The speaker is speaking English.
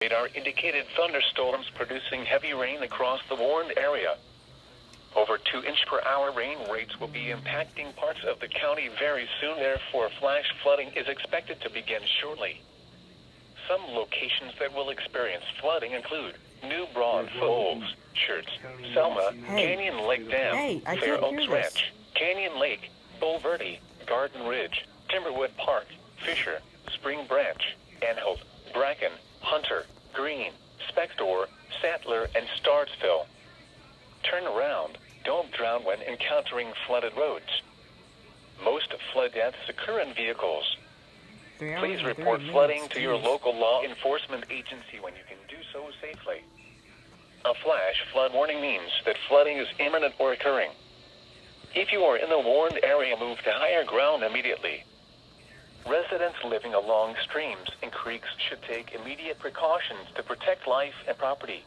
Radar indicated thunderstorms producing heavy rain across the warned area. Over 2-inch per hour rain rates will be impacting parts of the county very soon, therefore flash flooding is expected to begin shortly. Some locations that will experience flooding include New Braunfels, Church, Selma, Canyon Lake Dam, Fair Oaks Ranch, Canyon Lake, Bull Verde, Garden Ridge, Timberwood Park, Fisher, Spring Branch, Anholt, Bracken, Hunter, Green, Spector, Sattler, and Starksville. Turn around. Don't drown when encountering flooded roads. Most flood deaths occur in vehicles. Please report flooding to your local law enforcement agency when you can do so safely. A flash flood warning means that flooding is imminent or occurring. If you are in the warned area, move to higher ground immediately. Residents living along streams and creeks should take immediate precautions to protect life and property.